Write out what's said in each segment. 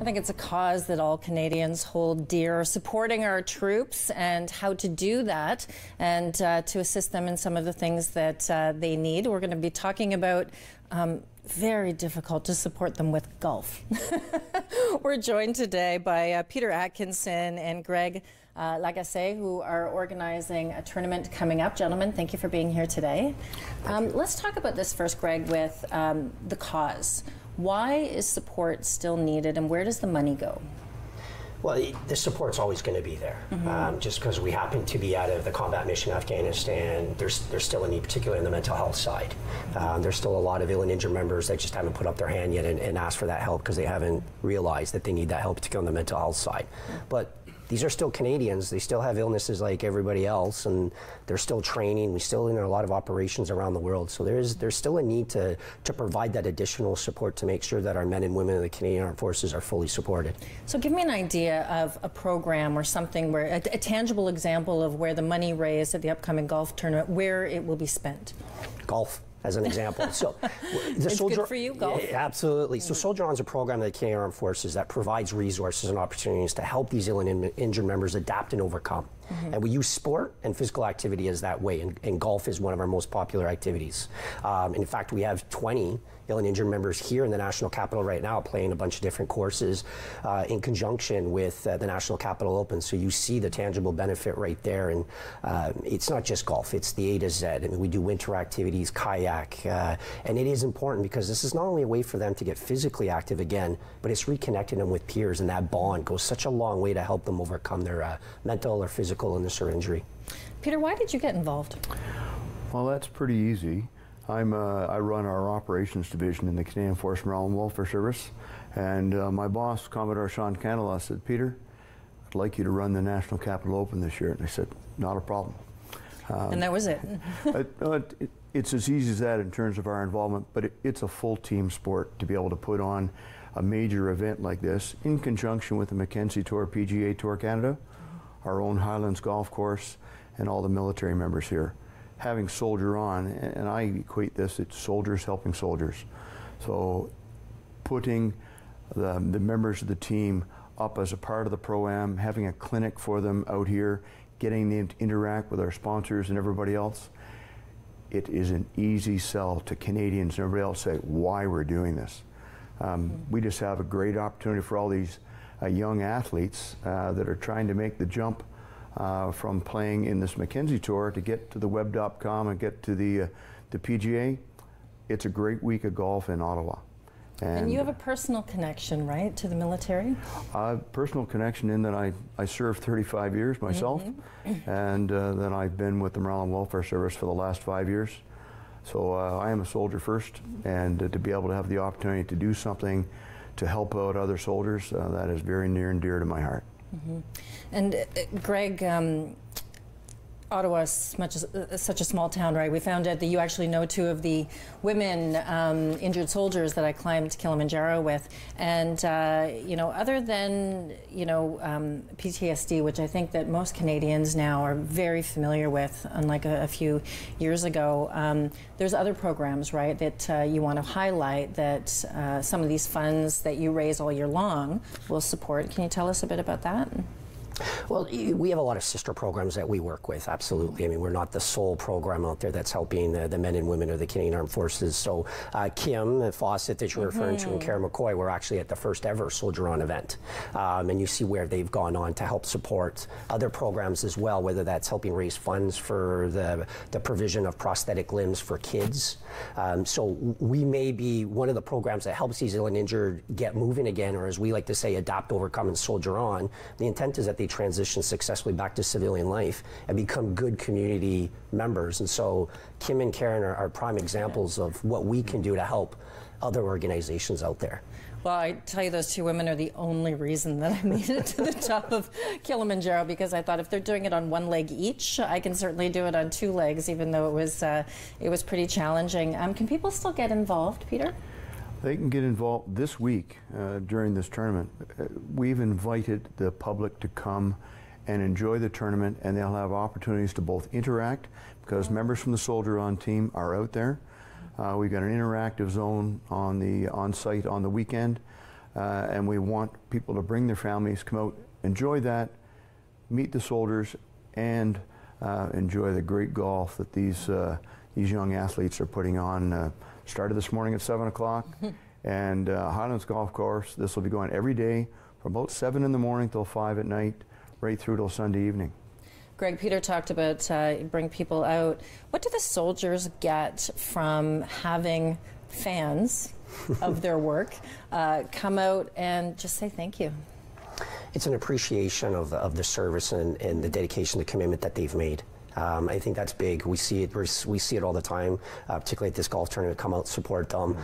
I think it's a cause that all Canadians hold dear, supporting our troops and how to do that and to assist them in some of the things that they need. We're going to be talking about very difficult to support them with golf. We're joined today by Peter Atkinson and Greg Lagacé, who are organizing a tournament coming up. Gentlemen, thank you for being here today. Let's talk about this first, Greg, with the cause. Why is support still needed, and where does the money go? Well, the support's always going to be there. Just because we happen to be out of the combat mission in Afghanistan, there's still a need, particularly on the mental health side. There's still a lot of ill and injured members that just haven't put up their hand yet and asked for that help because they haven't realized that they need that help, particularly on the mental health side. But these are still Canadians. They still have illnesses like everybody else, and they're still training. We still in a lot of operations around the world. So there's still a need to provide that additional support to make sure that our men and women of the Canadian Armed Forces are fully supported. So give me an idea of a program or something where a tangible example of where the money raised at the upcoming golf tournament, where it will be spent. Golf, as an example. So it's good for you, golf? Yeah, absolutely. So Soldier On is a program of the Canadian Armed Forces that provides resources and opportunities to help these ill and injured members adapt and overcome. And we use sport and physical activity as that way, and golf is one of our most popular activities. In fact, we have 20 ill and injured members here in the National Capital right now playing a bunch of different courses in conjunction with the National Capital Open. So you see the tangible benefit right there, and it's not just golf, it's the A to Z. I mean, we do winter activities, kayak, and it is important because this is not only a way for them to get physically active again, but it's reconnecting them with peers, and that bond goes such a long way to help them overcome their mental or physical illness or injury. Peter, why did you get involved? Well, that's pretty easy. I run our operations division in the Canadian Force Morale and Welfare Service, and my boss, Commodore Sean Candela, said, "Peter, I'd like you to run the National Capital Open this year." And I said, "Not a problem." And that was it. It's as easy as that in terms of our involvement, but it's a full team sport to be able to put on a major event like this in conjunction with the Mackenzie Tour, PGA Tour Canada, our own Highlands Golf Course, and all the military members here. Having Soldier On, and I equate this, it's soldiers helping soldiers. So putting the members of the team up as a part of the Pro-Am, having a clinic for them out here, getting them to interact with our sponsors and everybody else, it is an easy sell to Canadians and everybody else say why we're doing this. We just have a great opportunity for all these young athletes that are trying to make the jump from playing in this Mackenzie Tour to get to the web.com and get to the PGA. It's a great week of golf in Ottawa. And you have a personal connection, right, to the military? Personal connection in that I served 35 years myself, and then I've been with the Morale and Welfare Service for the last 5 years. So I am a soldier first, and to be able to have the opportunity to do something to help out other soldiers, that is very near and dear to my heart. And Greg, Ottawa is such a small town, right? We found out that you actually know two of the women injured soldiers that I climbed Kilimanjaro with. And, you know, other than, you know, PTSD, which I think that most Canadians now are very familiar with, unlike a few years ago, there's other programs, right, that you want to highlight that some of these funds that you raise all year long will support. Can you tell us a bit about that? Well, we have a lot of sister programs that we work with, absolutely. I mean, we're not the sole program out there that's helping the men and women of the Canadian Armed Forces. So Kim Fawcett that you're referring to and Kara McCoy were actually at the first ever Soldier On event. And you see where they've gone on to help support other programs as well, whether that's helping raise funds for the provision of prosthetic limbs for kids. So we may be one of the programs that helps these ill and injured get moving again, or as we like to say, adapt, overcome, and soldier on. The intent is that they transition successfully back to civilian life and become good community members. And so Kim and Karen are prime examples of what we can do to help other organizations out there. Well, I tell you, those two women are the only reason that I made it to the top of Kilimanjaro, because I thought if they're doing it on one leg each, I can certainly do it on two legs, even though it was pretty challenging. Can people still get involved, Peter? They can get involved this week during this tournament. We've invited the public to come and enjoy the tournament, and they'll have opportunities to both interact, because members from the Soldier On team are out there. We've got an interactive zone on site on the weekend. and we want people to bring their families, come out, enjoy that, meet the soldiers, and enjoy the great golf that these young athletes are putting on. Started this morning at 7 o'clock, and Highlands Golf Course, this will be going every day from about 7 in the morning till 5 at night, right through till Sunday evening. Greg, Peter talked about bring people out. What do the soldiers get from having fans of their work come out and just say thank you? It's an appreciation of the service and the dedication, the commitment that they've made. I think that's big. We see it all the time, particularly at this golf tournament. Come out, support them.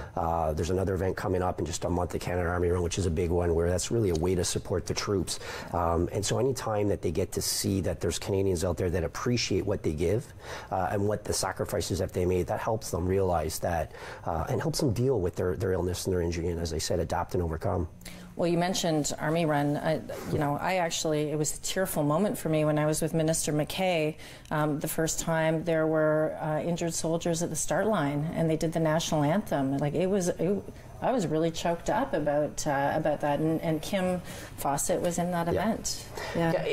There's another event coming up in just a month, the Canada Army Run, which is a big one, where that's really a way to support the troops. And so any time that they get to see that there's Canadians out there that appreciate what they give and what the sacrifices that they made, that helps them realize that and helps them deal with their illness and their injury, and as I said, adapt and overcome. Well, you mentioned Army Run. It was a tearful moment for me when I was with Minister McKay. The first time there were injured soldiers at the start line, and they did the national anthem. I was really choked up about that. And Kim Fawcett was in that event. Yeah.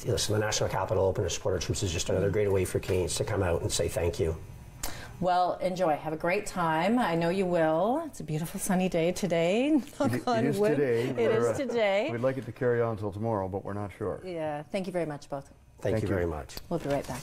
Listen, the National Capital Open to support our troops is just another great way for Canadians to come out and say thank you. Well, enjoy. Have a great time. I know you will. It's a beautiful sunny day today. It is today. It is today. We'd like it to carry on until tomorrow, but we're not sure. Yeah. Thank you very much, both. Thank you very much. We'll be right back.